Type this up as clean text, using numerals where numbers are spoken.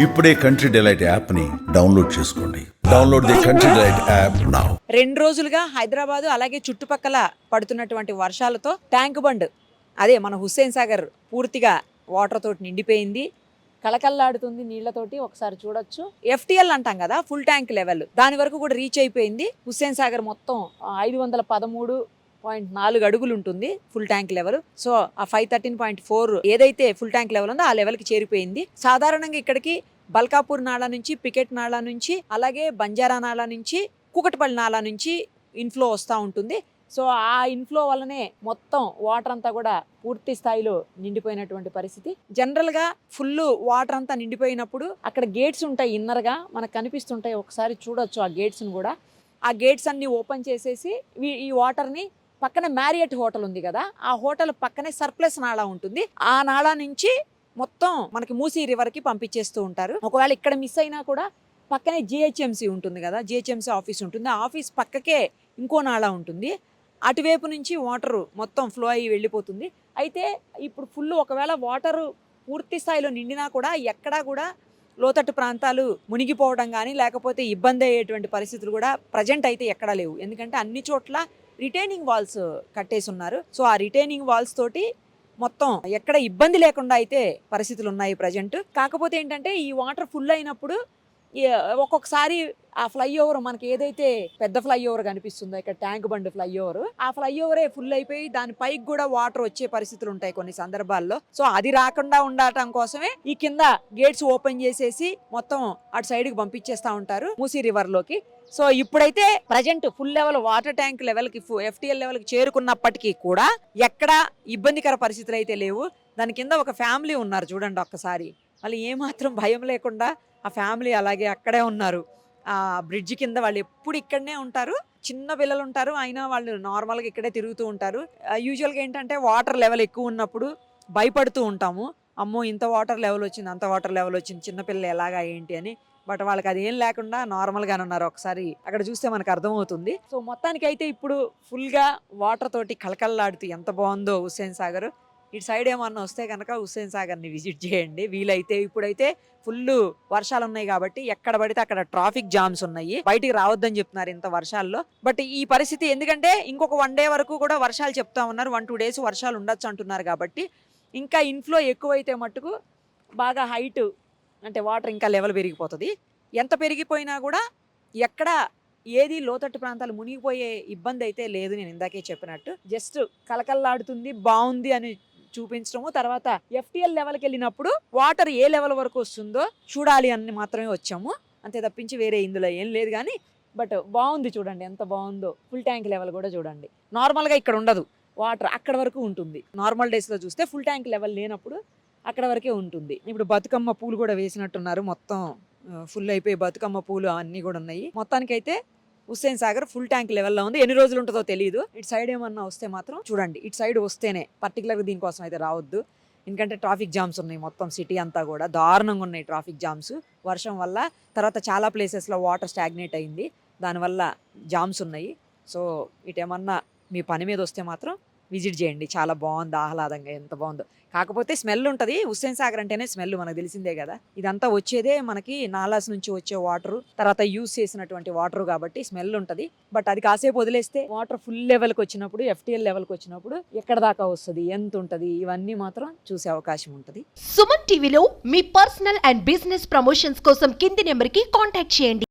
ఇప్పుడే country delight app ని download చేసుకోండి. Download the country delight app now. 2 రోజులుగా హైదరాబాదు అలాగే చుట్టుపక్కల పడుతున్నటువంటి వర్షాలతో ట్యాంక్ బండ్ అదే మన హుస్సేన్ సాగర్ పూర్తిగా వాటర్ తోటి నిండిపోయింది, కళకళలాడుతుంది నీళ్లతోటి. ఒకసారి చూడొచ్చు, FTL అంటాం కదా, ఫుల్ ట్యాంక్ లెవెల్ దాని వరకు కూడా రీచ్ అయిపోయింది. హుస్సేన్ సాగర్ మొత్తం 513.4 అడుగులు ఉంటుంది ఫుల్ ట్యాంక్ లెవెల్. సో ఆ 513.4 ఏదైతే ఫుల్ ట్యాంక్ లెవెల్ ఉందో ఆ లెవెల్కి చేరిపోయింది. సాధారణంగా ఇక్కడికి బల్కాపూర్ నాలా నుంచి, పికెట్ నాలా నుంచి, అలాగే బంజారా నాలా నుంచి, కూకట్పల్లి నాలా నుంచి ఇన్ఫ్లో వస్తూ ఉంటుంది. సో ఆ ఇన్ఫ్లో వల్లనే మొత్తం వాటర్ అంతా కూడా పూర్తి స్థాయిలో నిండిపోయినటువంటి పరిస్థితి. జనరల్గా ఫుల్ వాటర్ అంతా నిండిపోయినప్పుడు అక్కడ గేట్స్ ఉంటాయి, ఇన్నర్గా మనకు కనిపిస్తుంటాయి. ఒకసారి చూడొచ్చు ఆ గేట్స్ని కూడా. ఆ గేట్స్ అన్ని ఓపెన్ చేసేసి ఈ వాటర్ని పక్కనే మ్యారియట్ హోటల్ ఉంది కదా, ఆ హోటల్ పక్కనే సర్ప్లస్ నాళా ఉంటుంది. ఆ నాళా నుంచి మొత్తం మనకి మూసీ రివర్కి పంపించేస్తూ ఉంటారు. ఒకవేళ ఇక్కడ మిస్ అయినా కూడా పక్కనే GHMC ఉంటుంది కదా, GHMC ఆఫీస్ ఉంటుంది. ఆ ఆఫీస్ పక్కకే ఇంకో నాళా ఉంటుంది. అటువైపు నుంచి వాటర్ మొత్తం ఫ్లో అయ్యి వెళ్ళిపోతుంది. అయితే ఇప్పుడు ఫుల్ ఒకవేళ వాటర్ పూర్తి స్థాయిలో నిండినా కూడా ఎక్కడా కూడా లోతట్టు ప్రాంతాలు మునిగిపోవడం కానీ లేకపోతే ఇబ్బంది అయ్యేటువంటి పరిస్థితులు కూడా ప్రజెంట్ అయితే ఎక్కడా లేవు. ఎందుకంటే అన్ని చోట్ల రిటైనింగ్ వాల్స్ కట్టేసి ఉన్నారు. సో ఆ రిటైనింగ్ వాల్స్ తోటి మొత్తం ఎక్కడ ఇబ్బంది లేకుండా అయితే పరిస్థితులు ఉన్నాయి ప్రజెంట్. కాకపోతే ఏంటంటే ఈ వాటర్ ఫుల్ అయినప్పుడు ఒక్కొక్కసారి ఆ ఫ్లైఓవర్ మనకి ఏదైతే పెద్ద ఫ్లైఓవర్ కనిపిస్తుందో ఇక్కడ ట్యాంక్ బండ్ ఫ్లైఓవర్, ఆ ఫ్లైఓవరే ఫుల్ అయిపోయి దాని పైకి కూడా వాటర్ వచ్చే పరిస్థితులు ఉంటాయి కొన్ని సందర్భాల్లో. సో అది రాకుండా ఉండటం కోసమే ఈ కింద గేట్స్ ఓపెన్ చేసేసి మొత్తం అటు సైడ్ కి పంపించేస్తా ఉంటారు మూసీ రివర్ లోకి. సో ఇప్పుడైతే present full level water tank level కి FTL లెవెల్ కి చేరుకున్నప్పటికీ కూడా ఎక్కడ ఇబ్బందికర పరిస్థితులు అయితే లేవు. దాని కింద ఒక ఫ్యామిలీ ఉన్నారు చూడండి ఒక్కసారి, వాళ్ళు ఏమాత్రం భయం లేకుండా ఆ ఫ్యామిలీ అలాగే అక్కడే ఉన్నారు. ఆ బ్రిడ్జ్ కింద వాళ్ళు ఎప్పుడు ఇక్కడనే ఉంటారు, చిన్న పిల్లలు ఉంటారు, అయినా వాళ్ళు నార్మల్గా ఇక్కడే తిరుగుతూ ఉంటారు. యూజువల్గా ఏంటంటే వాటర్ లెవెల్ ఎక్కువ ఉన్నప్పుడు భయపడుతూ ఉంటాము, అమ్మో ఇంత వాటర్ లెవెల్ వచ్చింది, అంత వాటర్ లెవెల్ వచ్చింది, చిన్నపిల్లలు ఎలాగా ఏంటి అని. బట్ వాళ్ళకి అది ఏం లేకుండా నార్మల్గానే ఉన్నారు. ఒకసారి అక్కడ చూస్తే మనకు అర్థమవుతుంది. సో మొత్తానికి అయితే ఇప్పుడు ఫుల్గా వాటర్ తోటి కళకళలాడుతూ ఎంత బాగుందో హుస్సేన్ సాగర్. ఇటు సైడ్ ఏమన్నా వస్తే కనుక హుస్సేన్ సాగర్ని విజిట్ చేయండి వీలైతే. ఇప్పుడైతే ఫుల్ వర్షాలు ఉన్నాయి కాబట్టి ఎక్కడ పడితే అక్కడ ట్రాఫిక్ జామ్స్ ఉన్నాయి, బయటికి రావద్దని చెప్తున్నారు ఇంత వర్షాల్లో. బట్ ఈ పరిస్థితి ఎందుకంటే ఇంకొక 1 డే వరకు కూడా వర్షాలు చెప్తా ఉన్నారు, 1-2 డేస్ వర్షాలు ఉండొచ్చు అంటున్నారు. కాబట్టి ఇంకా ఇన్ఫ్లో ఎక్కువైతే మట్టుకు బాగా హైట్ అంటే వాటర్ ఇంకా లెవెల్ పెరిగిపోతుంది. ఎంత పెరిగిపోయినా కూడా ఎక్కడ ఏది లోతట్టు ప్రాంతాలు మునిగిపోయే ఇబ్బంది అయితే లేదు. నేను ఇందాకే చెప్పినట్టు జస్ట్ కలకల్లాడుతుంది, బాగుంది అని చూపించడము. తర్వాత FTL లెవెల్కి వెళ్ళినప్పుడు వాటర్ ఏ లెవెల్ వరకు వస్తుందో చూడాలి అని మాత్రమే వచ్చాము, అంతే తప్పించి వేరే ఇందులో ఏం లేదు. కానీ బట్ బాగుంది చూడండి ఎంత బాగుందో. ఫుల్ ట్యాంక్ లెవెల్ కూడా చూడండి, నార్మల్గా ఇక్కడ ఉండదు వాటర్, అక్కడ వరకు ఉంటుంది. నార్మల్ డేస్లో చూస్తే ఫుల్ ట్యాంక్ లెవెల్ లేనప్పుడు అక్కడ వరకే ఉంటుంది. ఇప్పుడు బతుకమ్మ పూలు కూడా వేసినట్టున్నారు, మొత్తం ఫుల్ అయిపోయి బతుకమ్మ పూలు అన్నీ కూడా ఉన్నాయి. మొత్తానికైతే హుస్సేన్ సాగర్ ఫుల్ ట్యాంక్ లెవెల్లో ఉంది. ఎన్ని రోజులు ఉంటుందో తెలియదు. ఇటు సైడ్ ఏమన్నా వస్తే మాత్రం చూడండి, ఇటు సైడ్ వస్తేనే పర్టికులర్గా దీనికోసం అయితే రావద్దు, ఎందుకంటే ట్రాఫిక్ జామ్స్ ఉన్నాయి. మొత్తం సిటీ అంతా కూడా దారుణంగా ఉన్నాయి ట్రాఫిక్ జామ్స్ వర్షం వల్ల. తర్వాత చాలా ప్లేసెస్లో వాటర్ స్టాగ్నేట్ అయింది, దానివల్ల జామ్స్ ఉన్నాయి. సో ఇటేమన్నా మీ పని మీద వస్తే మాత్రం విజిట్ చేయండి, చాలా బాగుంది, ఆహ్లాదంగా ఎంత బాగుందో. కాకపోతే స్మెల్ ఉంటుంది, హుస్సేన్ సాగర్ అంటేనే స్మెల్ మనకు తెలిసిందే కదా. ఇదంతా వచ్చేదే మనకి నాలాస్ నుంచి వచ్చే వాటర్, తర్వాత యూజ్ చేసినటువంటి వాటర్ కాబట్టి స్మెల్ ఉంటుంది. బట్ అది కాసేపు వదిలేస్తే వాటర్ ఫుల్ లెవెల్కి వచ్చినప్పుడు, FTL లెవెల్కి వచ్చినప్పుడు ఎక్కడ దాకా వస్తుంది, ఎంత ఉంటుంది, ఇవన్నీ మాత్రం చూసే అవకాశం ఉంటుంది. సుమన్ టీవీలో మీ పర్సనల్ అండ్ బిజినెస్ ప్రమోషన్స్ కోసం కింది నెంబర్కి కాంటాక్ట్ చేయండి.